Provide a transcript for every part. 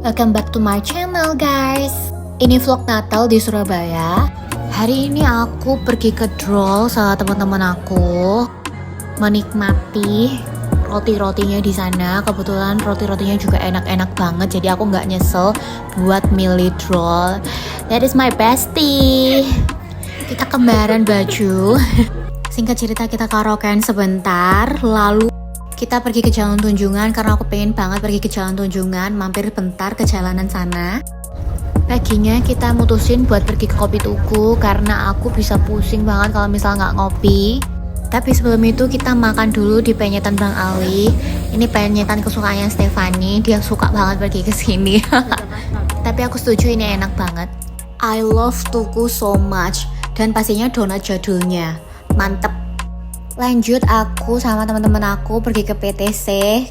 Welcome back to my channel guys. Ini vlog Natal di Surabaya. Hari ini aku pergi ke Drol sama teman-teman aku, menikmati roti-rotinya di sana. Kebetulan roti-rotinya juga enak-enak banget, jadi aku nggak nyesel buat milih Drol. That is my bestie. Kita kembaran baju. Singkat cerita, kita karaokean sebentar, lalu kita pergi ke Jalan Tunjungan karena aku pengen banget pergi ke Jalan Tunjungan, mampir bentar ke jalanan sana. Paginya kita mutusin buat pergi ke Kopi Tugu karena aku bisa pusing banget kalau misal nggak ngopi. Tapi sebelum itu kita makan dulu di penyetan Bang Ali. Ini penyetan kesukaannya Stefani, dia suka banget pergi ke sini. Tapi aku setuju, ini enak banget. I love Tugu so much, dan pastinya donat jadulnya, mantep. Lanjut aku sama teman-teman aku pergi ke PTC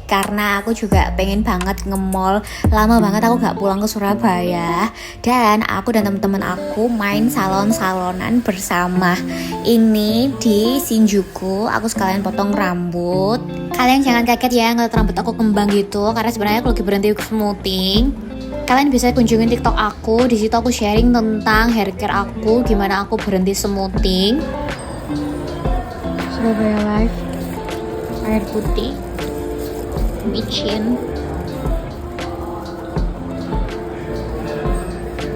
karena aku juga pengen banget nge-mall. Lama banget aku gak pulang ke Surabaya. Dan aku dan teman-teman aku main salon-salonan bersama. Ini di Shinjuku, aku sekalian potong rambut. Kalian jangan kaget ya ngeliat rambut aku kembang gitu, karena sebenarnya aku lagi berhenti smoothing. Kalian bisa kunjungin TikTok aku, di situ aku sharing tentang hair care aku, gimana aku berhenti smoothing. Surabaya Live, air putih, micin,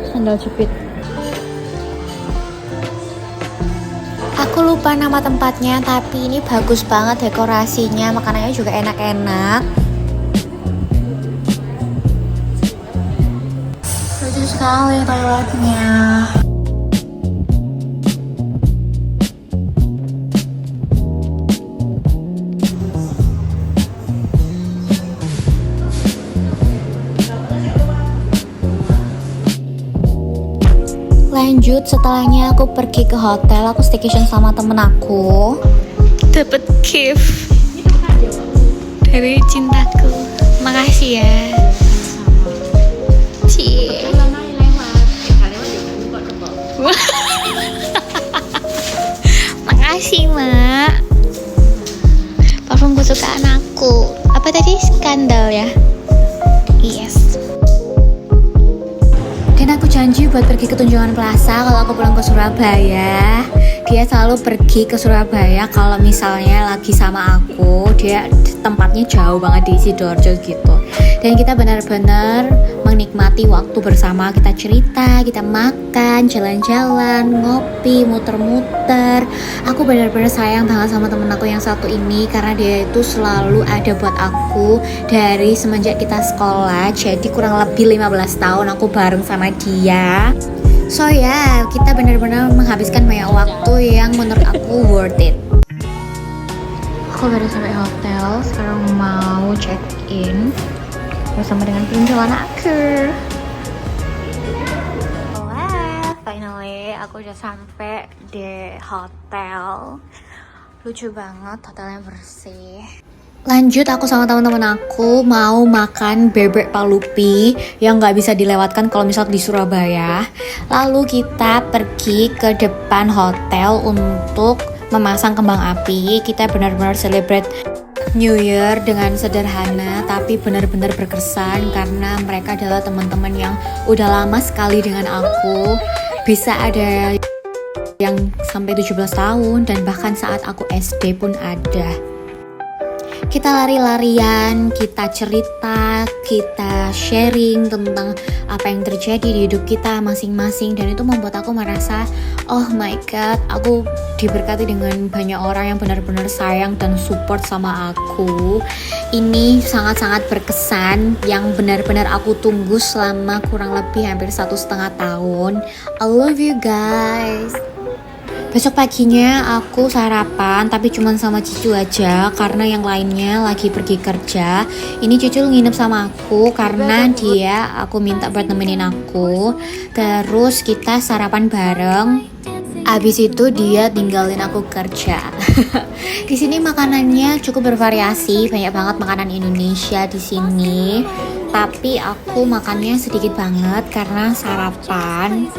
sandal jepit. Aku lupa nama tempatnya, tapi ini bagus banget dekorasinya, makanannya juga enak-enak. Lucu sekali toiletnya. Lanjut, setelahnya aku pergi ke hotel, aku staycation sama temen aku. Dapat gift dari cintaku. Makasih ya. Cie. Makasih, Mak. Parfum kesukaan aku. Apa tadi? Skandal ya? Yes. Dan aku janji buat pergi ke Tunjungan Plaza kalau aku pulang ke Surabaya. Dia selalu pergi ke Surabaya kalau misalnya lagi sama aku. Dia tempatnya jauh banget di Sidoarjo gitu. Dan kita benar-benar menikmati waktu bersama. Kita cerita, kita makan, jalan-jalan, ngopi, muter-muter. Aku benar-benar sayang banget sama temen aku yang satu ini, karena dia itu selalu ada buat aku dari semenjak kita sekolah. Jadi kurang lebih 15 tahun aku bareng sama dia. So ya, kita benar-benar menghabiskan banyak waktu yang menurut aku worth it. Aku baru sampai hotel, sekarang mau check in bersama dengan pinjaman aku. Wah, finally aku udah sampai di hotel. Lucu banget, hotelnya bersih. Lanjut, aku sama teman-teman aku mau makan bebek palupi yang nggak bisa dilewatkan kalau misal di Surabaya. Lalu kita pergi ke depan hotel untuk memasang kembang api. Kita benar-benar celebrate New Year dengan sederhana tapi benar-benar berkesan, karena mereka adalah teman-teman yang udah lama sekali dengan aku. Bisa ada yang sampai 17 tahun dan bahkan saat aku SD pun ada. Kita lari-larian, kita cerita, kita sharing tentang apa yang terjadi di hidup kita masing-masing, dan itu membuat aku merasa, oh my god, aku diberkati dengan banyak orang yang benar-benar sayang dan support sama aku. Ini sangat-sangat berkesan, yang benar-benar aku tunggu selama kurang lebih hampir 1,5 tahun. I love you guys. Besok paginya aku sarapan, tapi cuma sama Cicu aja karena yang lainnya lagi pergi kerja. Ini Cicu nginep sama aku karena aku minta buat nemenin aku. Terus kita sarapan bareng. Abis itu dia tinggalin aku kerja. Di sini makanannya cukup bervariasi, banyak banget makanan Indonesia di sini. Tapi aku makannya sedikit banget karena sarapan.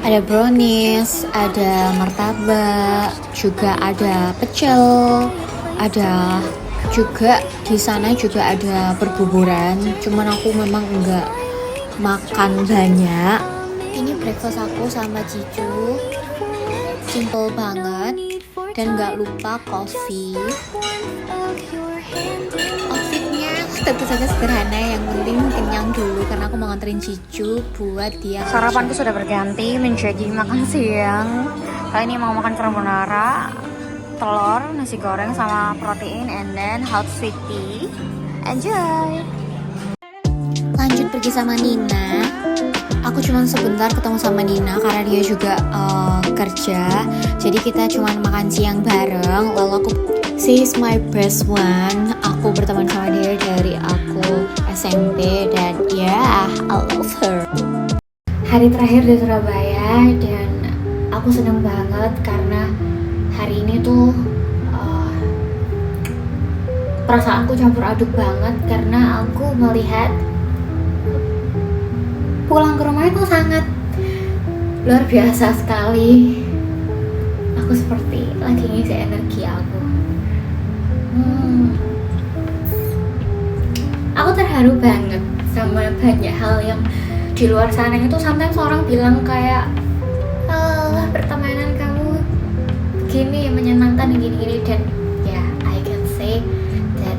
Ada brownies, ada martabak, juga ada pecel, ada juga di sana juga ada perbuburan. Cuman aku memang enggak makan banyak. Ini breakfast aku sama Cicu, simple banget, dan gak lupa coffee. Outfitnya tentu saja sederhana, yang penting kenyang dulu karena aku mau nganterin Cicu buat dia. Sarapanku sudah berganti menjadi makan siang. Kali ini mau makan carbonara, telur, nasi goreng sama protein, and then hot sweet tea. Enjoy! Lanjut pergi sama Nina. Aku cuma sebentar ketemu sama Nina karena dia juga kerja. Jadi kita cuma makan siang bareng. Lalu she is my best one. Aku berteman sama dia dari aku SMP dan yeah, I love her. Hari terakhir di Surabaya dan aku seneng banget karena hari ini tuh perasaanku campur aduk banget karena aku melihat pulang ke rumah itu sangat luar biasa sekali. Aku seperti lagi ngisi energi aku. Aku terharu banget sama banyak hal yang di luar sana itu. Sometimes orang bilang kayak pertemanan kamu begini menyenangkan gini-gini, dan ya I can say that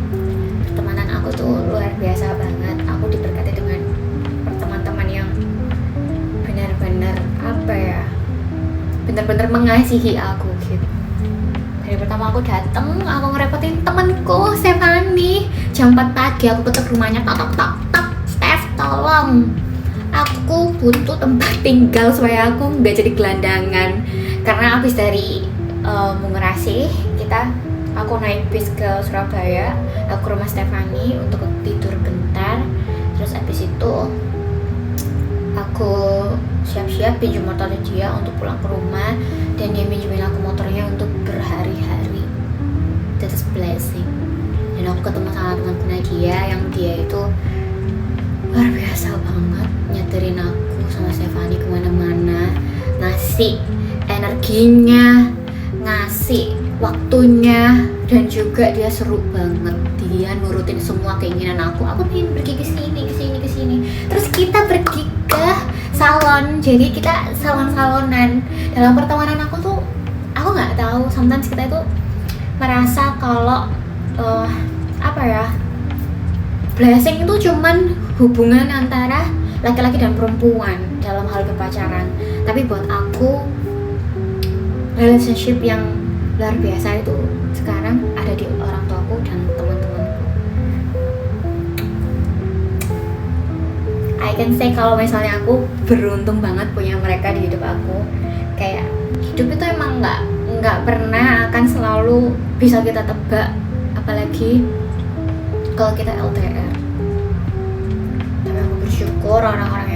pertemanan aku tuh luar biasa banget. Aku diberkati dengan teman-teman yang benar-benar benar-benar mengasihi aku gitu. Dari pertama aku dateng, aku ngerepotin temanku Stephanie. Jam 4 pagi aku ketuk rumahnya, tak, Steph tolong, aku butuh tempat tinggal supaya aku nggak jadi gelandangan. Karena abis dari Mungerasih aku naik bis ke Surabaya, aku ke rumah Stephanie untuk tidur bentar. Terus abis itu aku siap-siap pinjam motor dia untuk pulang ke rumah, dan dia minjemin aku motornya untuk berhari-hari. That is blessing. Dan aku ketemu sama teman-teman dia yang dia itu luar biasa banget, nyeterin aku sama Stephanie kemana-mana, ngasih energinya, ngasih waktunya, dan juga dia seru banget. Dia nurutin semua keinginan aku. Aku pengen pergi ke sini. Terus kita pergi ke salon. Jadi kita salon-salonan. Dalam pertemanan aku tuh, aku nggak tahu. Sometimes kita itu merasa kalau blessing itu cuman hubungan antara laki-laki dan perempuan dalam hal berpacaran. Tapi buat aku, relationship yang luar biasa itu sekarang ada di orang tuaku dan teman-temanku. I can say kalau misalnya aku beruntung banget punya mereka di hidup aku. Kayak hidup itu emang nggak pernah akan selalu bisa kita tebak, apalagi kalau kita LDR. Tapi aku bersyukur orang-orang